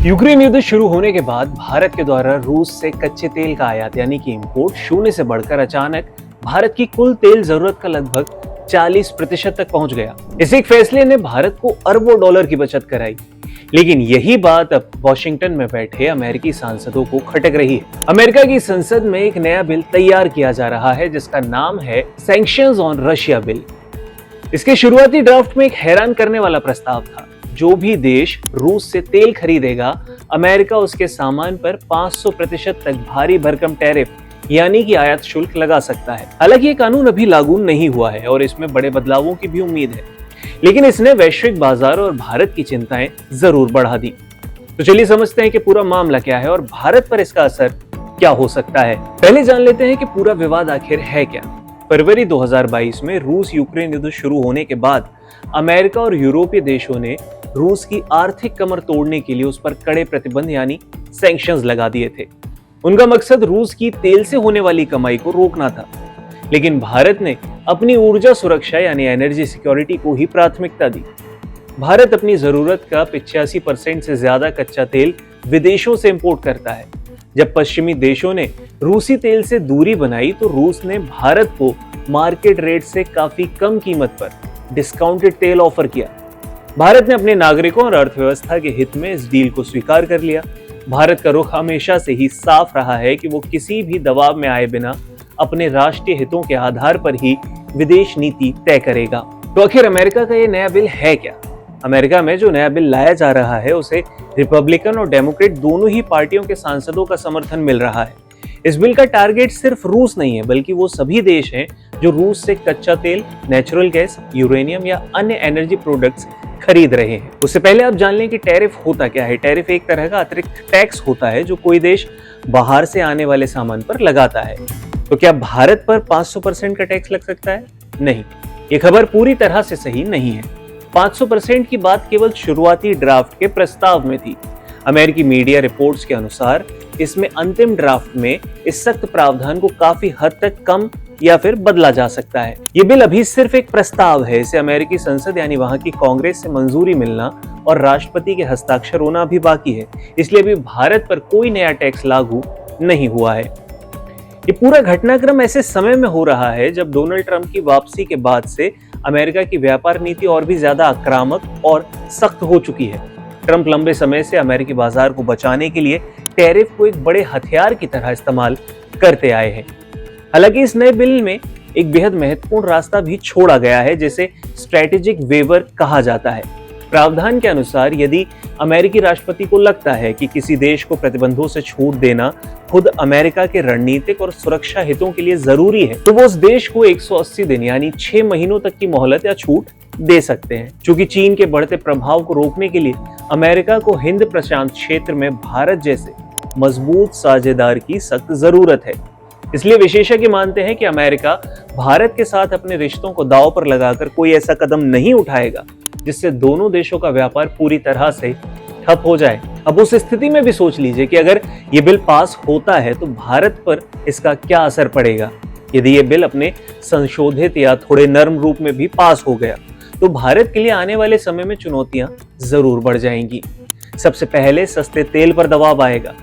Ukraine युद्ध शुरू होने के बाद भारत के द्वारा रूस से कच्चे तेल का आयात यानी कि इंपोर्ट शून्य से बढ़कर अचानक भारत की कुल तेल जरूरत का लगभग 40% तक पहुंच गया। इस एक फैसले ने भारत को अरबों डॉलर की बचत कराई। लेकिन यही बात अब वॉशिंगटन में बैठे अमेरिकी सांसदों को खटक रही है। अमेरिका की संसद में एक नया बिल तैयार किया जा रहा है जिसका नाम है सैंक्शंस ऑन रशिया बिल। इसके शुरुआती ड्राफ्ट में एक हैरान करने वाला प्रस्ताव था। जो भी देश रूस से तेल खरीदेगा, अमेरिका उसके सामान पर 500% तक भारी भरकम टैरिफ यानी कि आयात शुल्क लगा सकता है। हालांकि ये कानून अभी लागू नहीं हुआ है और इसमें बड़े बदलावों की भी उम्मीद है, लेकिन इसने वैश्विक बाजार और भारत की चिंताएं जरूर बढ़ा दी। तो चलिए समझते हैं कि पूरा मामला क्या है और भारत पर इसका असर क्या हो सकता है। पहले जान लेते हैं कि पूरा विवाद आखिर है क्या। फरवरी 2022 में रूस यूक्रेन युद्ध शुरू होने के बाद अमेरिका और यूरोपीय देशों ने रूस की आर्थिक कमर तोड़ने के लिए उस पर कड़े प्रतिबंध यानी सैंक्शंस लगा दिए थे। उनका मकसद रूस की तेल से होने वाली कमाई को रोकना था। लेकिन भारत ने अपनी ऊर्जा सुरक्षा यानी एनर्जी सिक्योरिटी को ही प्राथमिकता दी। भारत अपनी जरूरत का 85% से ज्यादा कच्चा तेल विदेशों से इंपोर्ट करता है। जब पश्चिमी देशों ने रूसी तेल से दूरी बनाई तो रूस ने भारत को मार्केट रेट से काफी कम कीमत पर डिस्काउंटेड तेल ऑफर किया। भारत ने अपने नागरिकों और अर्थव्यवस्था के हित में इस डील को स्वीकार कर लिया। भारत का रुख हमेशा से ही साफ रहा है कि वो किसी भी दबाव में आए बिना अपने राष्ट्रीय हितों के आधार पर ही विदेश नीति तय करेगा। तो आखिर अमेरिका का ये नया बिल है क्या? अमेरिका में जो नया बिल लाया जा रहा है उसे रिपब्लिकन और डेमोक्रेट दोनों ही पार्टियों के सांसदों का समर्थन मिल रहा है। इस बिल का टारगेट सिर्फ रूस नहीं है, बल्कि वो सभी देश हैं जो रूस से कच्चा तेल, नेचुरल गैस, यूरेनियम या अन्य एनर्जी प्रोडक्ट्स खरीद रहे हैं। उससे पहले आप जान लें कि टैरिफ होता क्या है। टैरिफ एक तरह का अतिरिक्त टैक्स होता है जो कोई देश बाहर से आने वाले सामान पर लगाता है। तो क्या भारत पर 500% का टैक्स लग सकता है? नहीं, ये खबर पूरी तरह से सही नहीं है। 500% की बात केवल शुरुआती ड्राफ्ट के प्रस्ताव में थी। अमेरिकी मीडिया रिपोर्ट्स के अनुसार इसमें अंतिम ड्राफ्ट में इस सख्त प्रावधान को काफी हद तक कम या फिर बदला जा सकता है। ये बिल अभी सिर्फ एक प्रस्ताव है। इसे अमेरिकी संसद यानी वहां की कांग्रेस से मंजूरी मिलना और राष्ट्रपति के हस्ताक्षर होना भी बाकी है, इसलिए अभी भारत पर कोई नया टैक्स लागू नहीं हुआ है। ये पूरा घटनाक्रम ऐसे समय में हो रहा है जब डोनाल्ड ट्रंप की वापसी के बाद से अमेरिका की व्यापार नीति और भी ज्यादा आक्रामक और सख्त हो चुकी है। ट्रंप लंबे समय से अमेरिकी बाजार को बचाने के लिए टैरिफ को एक बड़े हथियार की तरह इस्तेमाल करते आए हैं। हालांकि इस नए बिल में एक बेहद महत्वपूर्ण रास्ता भी छोड़ा गया है जिसे स्ट्रेटेजिक वेवर कहा जाता है। प्रावधान के अनुसार यदि अमेरिकी राष्ट्रपति को लगता है कि किसी देश को प्रतिबंधों से छूट देना खुद अमेरिका के रणनीतिक और सुरक्षा हितों के लिए जरूरी है, तो वो उस देश को 180 दिन यानी 6 महीनों तक की मोहलत या छूट दे सकते हैं। चूंकि चीन के बढ़ते प्रभाव को रोकने के लिए अमेरिका को हिंद प्रशांत क्षेत्र में भारत जैसे मजबूत साझेदार की सख्त जरूरत है। इसलिए विशेषज्ञ मानते हैं कि अमेरिका भारत के साथ अपने रिश्तों को दांव पर लगाकर कोई ऐसा कदम नहीं उठाएगा जिससे दोनों देशों का व्यापार पूरी तरह से ठप हो जाए। अब उस स्थिति में भी सोच लीजिए कि अगर ये बिल पास होता है तो भारत पर इसका क्या असर पड़ेगा। यदि ये बिल अपने संशोधित या थोड़े नरम रूप में भी पास हो गया तो भारत के लिए आने वाले समय में चुनौतियां जरूर बढ़ जाएंगी। सबसे पहले सस्ते तेल पर दबाव आएगा।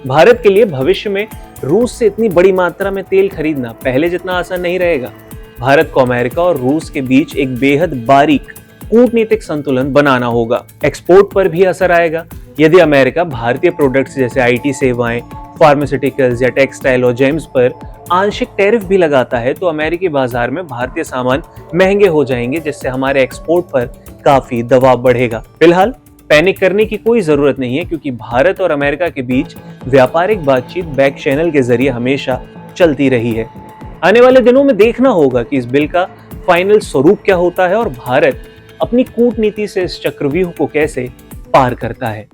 भारत के लिए भविष्य में रूस से इतनी बड़ी मात्रा में तेल खरीदना पहले जितना आसान नहीं रहेगा। भारत को अमेरिका और रूस के बीच एक बेहद बारीक कूटनीतिक संतुलन बनाना होगा। एक्सपोर्ट पर भी असर आएगा। यदि अमेरिका भारतीय प्रोडक्ट्स जैसे आईटी सेवाएं, फार्मास्यूटिकल्स या टेक्सटाइल और जेम्स पर आंशिक टैरिफ भी लगाता है तो अमेरिकी बाजार में भारतीय सामान महंगे हो जाएंगे, जिससे हमारे एक्सपोर्ट पर काफी दबाव बढ़ेगा। फिलहाल पैनिक करने की कोई जरूरत नहीं है क्योंकि भारत और अमेरिका के बीच व्यापारिक बातचीत बैक चैनल के जरिए हमेशा चलती रही है। आने वाले दिनों में देखना होगा कि इस बिल का फाइनल स्वरूप क्या होता है और भारत अपनी कूटनीति से इस चक्रव्यूह को कैसे पार करता है।